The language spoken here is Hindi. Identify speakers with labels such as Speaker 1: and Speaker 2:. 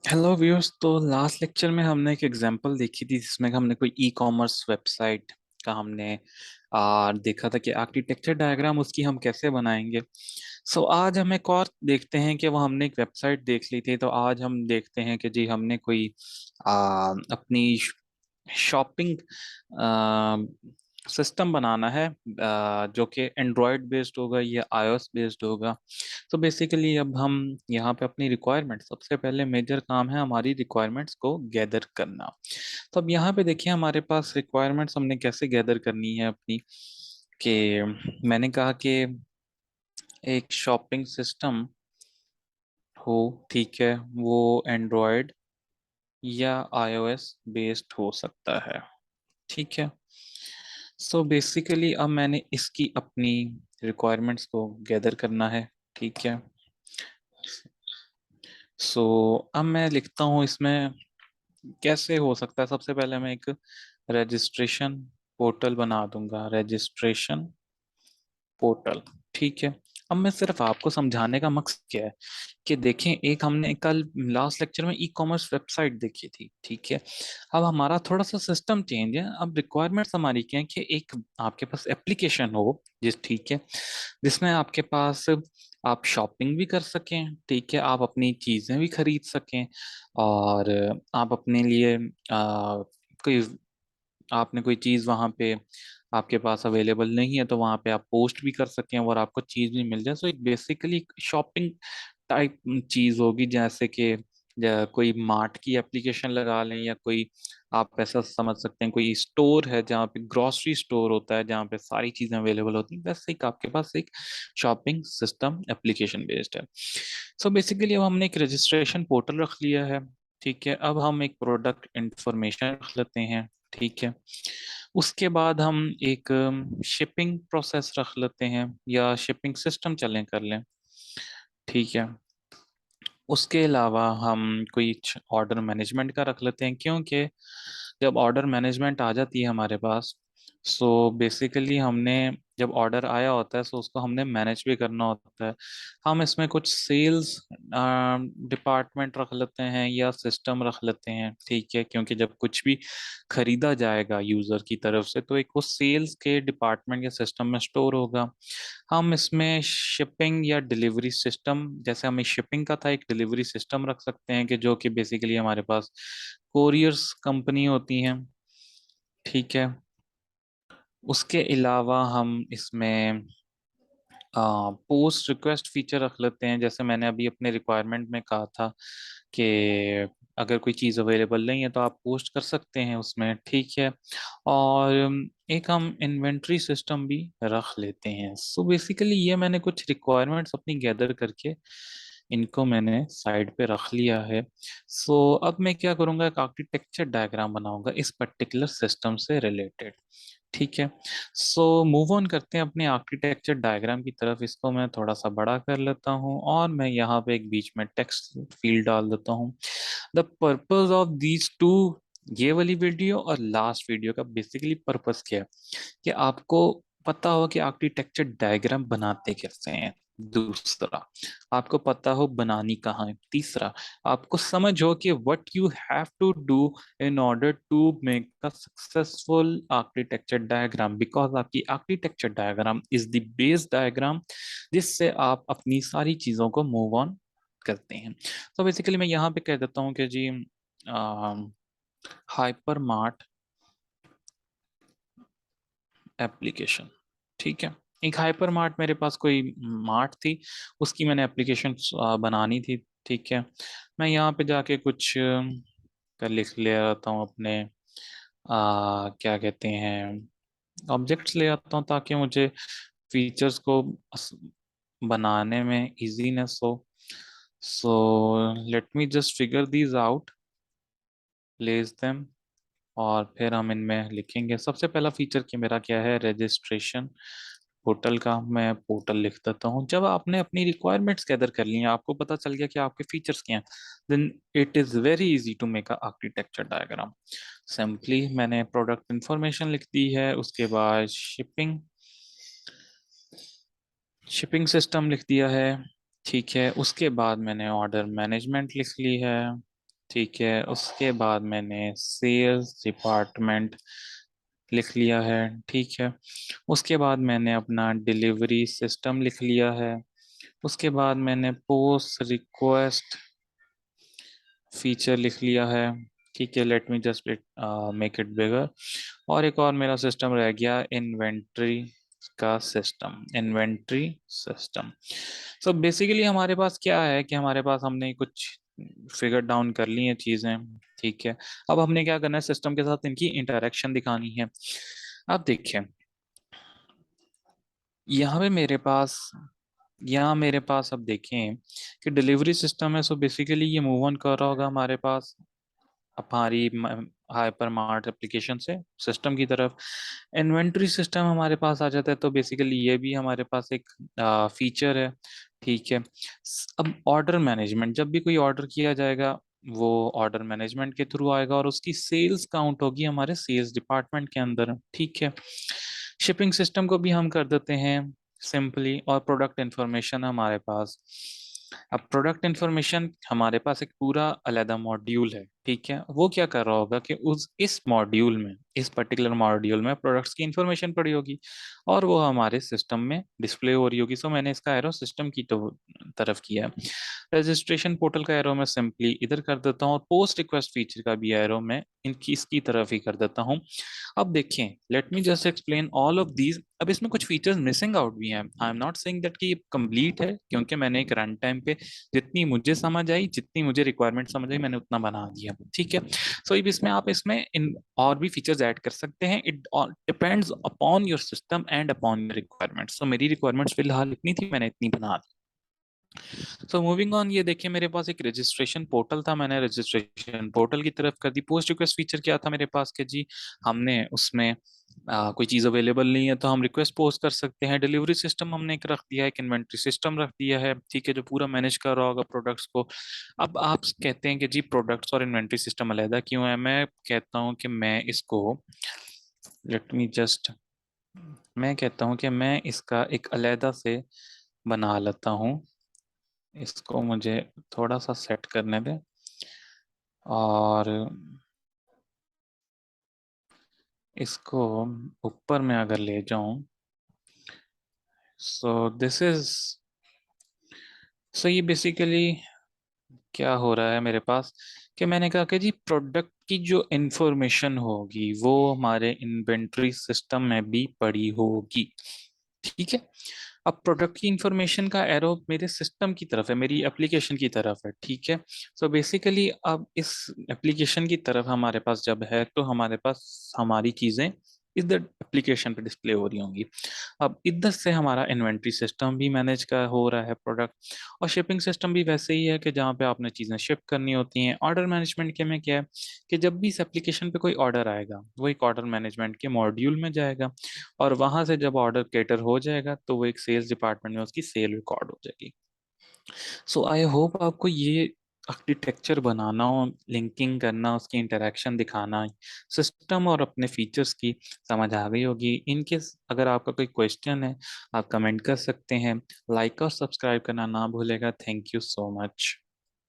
Speaker 1: Hello viewers. तो लास्ट लेक्चर में हमने एक एग्जांपल देखी थी जिसमें हमने कोई ई कॉमर्स वेबसाइट का हमने देखा था कि आर्किटेक्चर डायग्राम उसकी हम कैसे बनाएंगे। आज हम एक और देखते हैं कि वो हमने एक वेबसाइट देख ली थी, तो आज हम देखते हैं कि जी हमने कोई अपनी शॉपिंग सिस्टम बनाना है, जो कि एंड्रॉयड बेस्ड होगा या आईओएस बेस्ड होगा। तो बेसिकली अब हम यहाँ पे अपनी रिक्वायरमेंट, सबसे पहले मेजर काम है हमारी रिक्वायरमेंट्स को गैदर करना। तो अब यहाँ पे देखिए हमारे पास रिक्वायरमेंट्स हमने कैसे गैदर करनी है अपनी, कि मैंने कहा कि एक शॉपिंग सिस्टम हो, ठीक है, वो एंड्रॉयड या आईओएस बेस्ड हो सकता है, ठीक है। बेसिकली अब मैंने इसकी अपनी रिक्वायरमेंट्स को गैदर करना है, ठीक है। अब मैं लिखता हूँ इसमें कैसे हो सकता है। सबसे पहले मैं एक रजिस्ट्रेशन पोर्टल बना दूंगा, रजिस्ट्रेशन पोर्टल, ठीक है। अब मैं सिर्फ आपको समझाने का मकसद क्या है कि देखें, एक हमने कल लास्ट लेक्चर में ई कॉमर्स वेबसाइट देखी थी, ठीक है। अब हमारा थोड़ा सा सिस्टम चेंज है। अब रिक्वायरमेंट्स हमारी क्या है कि एक आपके पास एप्लीकेशन हो जिस, ठीक है, जिसमें आपके पास आप शॉपिंग भी कर सकें, ठीक है, आप अपनी चीजें भी खरीद सकें, और आप अपने लिए कोई, आपने कोई चीज वहां पे आपके पास अवेलेबल नहीं है तो वहां पे आप पोस्ट भी कर सकें और आपको चीज भी मिल जाए। एक बेसिकली शॉपिंग टाइप चीज होगी, जैसे कि कोई मार्ट की एप्लीकेशन लगा लें, या कोई, आप ऐसा समझ सकते हैं कोई स्टोर है जहाँ पे ग्रोसरी स्टोर होता है जहाँ पे सारी चीजें अवेलेबल होती हैं, वैसे एक आपके पास एक शॉपिंग सिस्टम एप्लीकेशन बेस्ड है। बेसिकली अब हमने एक रजिस्ट्रेशन पोर्टल रख लिया है, ठीक है। अब हम एक प्रोडक्ट इंफॉर्मेशन रख लेते हैं, ठीक है। उसके बाद हम एक शिपिंग प्रोसेस रख लेते हैं, या शिपिंग सिस्टम चलें कर लें, ठीक है। उसके अलावा हम कोई ऑर्डर मैनेजमेंट का रख लेते हैं, क्योंकि जब ऑर्डर मैनेजमेंट आ जाती है हमारे पास, बेसिकली हमने, जब ऑर्डर आया होता है उसको हमने मैनेज भी करना होता है। हम इसमें कुछ सेल्स डिपार्टमेंट रख लेते हैं या सिस्टम रख लेते हैं, ठीक है, क्योंकि जब कुछ भी खरीदा जाएगा यूजर की तरफ से तो एक वो सेल्स के डिपार्टमेंट या सिस्टम में स्टोर होगा। हम इसमें शिपिंग या डिलीवरी सिस्टम, जैसे हमें शिपिंग का था, एक डिलीवरी सिस्टम रख सकते हैं कि जो कि बेसिकली हमारे पास कोरियर्स कंपनी होती हैं, ठीक है। उसके अलावा हम इसमें पोस्ट रिक्वेस्ट फीचर रख लेते हैं, जैसे मैंने अभी अपने रिक्वायरमेंट में कहा था कि अगर कोई चीज़ अवेलेबल नहीं है तो आप पोस्ट कर सकते हैं उसमें, ठीक है। और एक हम इन्वेंट्री सिस्टम भी रख लेते हैं। बेसिकली ये मैंने कुछ रिक्वायरमेंट्स अपनी गैदर करके इनको मैंने साइड पे रख लिया है। अब मैं क्या करूँगा, एक आर्किटेक्चर डायग्राम बनाऊंगा इस पर्टिकुलर सिस्टम से रिलेटेड, ठीक है। मूव ऑन करते हैं अपने आर्किटेक्चर डायग्राम की तरफ। इसको मैं थोड़ा सा बड़ा कर लेता हूँ और मैं यहाँ पे एक बीच में टेक्स्ट फील्ड डाल देता हूँ। The purpose of these two, ये वाली वीडियो और लास्ट वीडियो का बेसिकली पर्पस क्या है कि आपको पता हो कि आर्किटेक्चर डायग्राम बनाते कैसे हैं। दूसरा, आपको पता हो बनानी कहाँ है। तीसरा, आपको समझ हो कि what you have to do in order to make a successful architecture diagram, because आपकी architecture diagram is the base diagram जिससे आप अपनी सारी चीजों को मूव ऑन करते हैं। बेसिकली मैं यहाँ पे कह देता हूँ कि जी हाइपर मार्ट एप्लीकेशन, ठीक है। एक हाइपर मार्ट, मेरे पास कोई मार्ट थी, उसकी मैंने एप्लीकेशन बनानी थी, ठीक है। मैं यहाँ पे जाके कुछ कर लिख ले आता हूँ अपने, क्या कहते हैं, ऑब्जेक्ट्स ले आता हूँ ताकि मुझे फीचर्स को बनाने में इजीनेस हो। Let me just figure these out, place them, और फिर हम इनमें लिखेंगे। सबसे पहला फीचर कि मेरा क्या है, रजिस्ट्रेशन पोर्टल का। मैं पोर्टल लिख देता हूँ। जब आपने अपनी रिक्वायरमेंट्स गैदर कर ली हैं, आपको पता चल गया कि आपके फीचर्स क्या हैं, then it is very easy to make a architecture diagram. Simply मैंने प्रोडक्ट इंफॉर्मेशन लिख दी है, उसके बाद शिपिंग, शिपिंग सिस्टम लिख दिया है, ठीक है। उसके बाद मैंने ऑर्डर मैनेजमेंट लिख ली है, ठीक है, उसके बाद मैंने सेल्स डिपार्टमेंट लिख लिया है। ठीक है, उसके बाद मैंने अपना डिलीवरी सिस्टम लिख लिया है। उसके बाद मैंने पोस्ट रिक्वेस्ट फीचर लिख लिया है। ठीक है, let me just make it bigger. और एक और मेरा सिस्टम रह गया, इन्वेंट्री का system, inventory system. So basically हमारे पास क्या है कि हमारे पास हमने कुछ फिगर डाउन कर ली हैं चीजें। ठीक है, अब हमने क्या करना है, सिस्टम के साथ इनकी इंटरेक्शन दिखानी है। अब देखिए, यहाँ पे मेरे पास यहाँ मेरे पास अब देखें कि डिलीवरी सिस्टम है। सो बेसिकली ये मूव ऑन कर रहा होगा हमारे पास हमारी हाइपर मार्ट एप्लीकेशन से सिस्टम की तरफ। इन्वेंट्री सिस्टम हमारे पास आ जाता है, तो बेसिकली ये भी हमारे पास एक फीचर है। ठीक है, अब ऑर्डर मैनेजमेंट, जब भी कोई ऑर्डर किया जाएगा वो ऑर्डर मैनेजमेंट के थ्रू आएगा और उसकी सेल्स काउंट होगी हमारे सेल्स डिपार्टमेंट के अंदर। ठीक है, शिपिंग सिस्टम को भी हम कर देते हैं सिंपली। और प्रोडक्ट इंफॉर्मेशन हमारे पास, अब प्रोडक्ट इंफॉर्मेशन हमारे पास एक पूरा अलग मॉड्यूल है। ठीक है, वो क्या कर रहा होगा कि उस इस मॉड्यूल में, इस पर्टिकुलर मॉड्यूल में प्रोडक्ट्स की इंफॉर्मेशन पड़ी होगी और वो हमारे सिस्टम में डिस्प्ले हो रही होगी। सो मैंने इसका एरो सिस्टम की तो तरफ किया है। रजिस्ट्रेशन पोर्टल का एरो मैं सिंपली इधर कर देता हूँ और पोस्ट रिक्वेस्ट फीचर का भी एरो मैं इनकी इसकी तरफ ही कर देता हूँ। अब देखें, let me just explain all of these. अब इसमें कुछ फीचर्स मिसिंग आउट भी हैं। I am not saying that कि ये कंप्लीट है, क्योंकि मैंने एक रन टाइम पे जितनी मुझे समझ आई, जितनी मुझे रिक्वायरमेंट समझ आई, मैंने उतना बना दिया। ठीक है, सो अब इसमें आप इसमें इन और भी फीचर्स ऐड कर सकते हैं। It depends upon your system and upon your requirements. So मेरी रिक्वायरमेंट्स फिलहाल इतनी थी, मैंने इतनी बना दी। सो मूविंग ऑन, ये देखिए मेरे पास एक रजिस्ट्रेशन पोर्टल था, मैंने रजिस्ट्रेशन पोर्टल की तरफ कर दी। पोस्ट रिक्वेस्ट फीचर क्या था मेरे पास कि जी हमने उसमें कोई चीज़ अवेलेबल नहीं है तो हम रिक्वेस्ट पोस्ट कर सकते हैं। डिलीवरी सिस्टम हमने एक रख दिया है, एक इन्वेंट्री सिस्टम रख दिया है। ठीक है, जो पूरा मैनेज कर रहा होगा प्रोडक्ट्स को। अब आप कहते हैं कि जी प्रोडक्ट्स और इन्वेंट्री सिस्टम अलग क्यों है, मैं कहता हूँ कि लेट मी जस्ट मैं कहता हूँ कि मैं इसका एक अलहदा से बना लेता हूँ। इसको मुझे थोड़ा सा सेट करने दें और इसको ऊपर में अगर ले जाऊं, सो दिस इज सो ये बेसिकली क्या हो रहा है मेरे पास कि मैंने कहा कि जी प्रोडक्ट की जो इंफॉर्मेशन होगी वो हमारे इन्वेंट्री सिस्टम में भी पड़ी होगी। ठीक है, अब प्रोडक्ट की इंफॉर्मेशन का एरो मेरे सिस्टम की तरफ है, मेरी एप्लीकेशन की तरफ है। ठीक है, सो बेसिकली अब इस एप्लीकेशन की तरफ हमारे पास जब है तो हमारे पास हमारी चीजें इधर एप्लीकेशन पे डिस्प्ले हो रही होंगी। अब इधर से हमारा इन्वेंट्री सिस्टम भी मैनेज का हो रहा है प्रोडक्ट, और शिपिंग सिस्टम भी वैसे ही है कि जहाँ पे आपने चीज़ें शिप करनी होती हैं। ऑर्डर मैनेजमेंट के में क्या है कि जब भी इस एप्लीकेशन पे कोई ऑर्डर आएगा वो एक ऑर्डर मैनेजमेंट के मॉड्यूल में जाएगा और वहां से जब ऑर्डर केटर हो जाएगा तो वो एक सेल्स डिपार्टमेंट में उसकी सेल रिकॉर्ड हो जाएगी। सो आई होप आपको ये आर्किटेक्चर बनाना, लिंकिंग करना, उसकी इंटरेक्शन दिखाना, सिस्टम और अपने फीचर्स की समझ आ गई होगी। इनकेस अगर आपका कोई क्वेश्चन है आप कमेंट कर सकते हैं। लाइक और सब्सक्राइब करना ना भूलेगा। Thank you so much.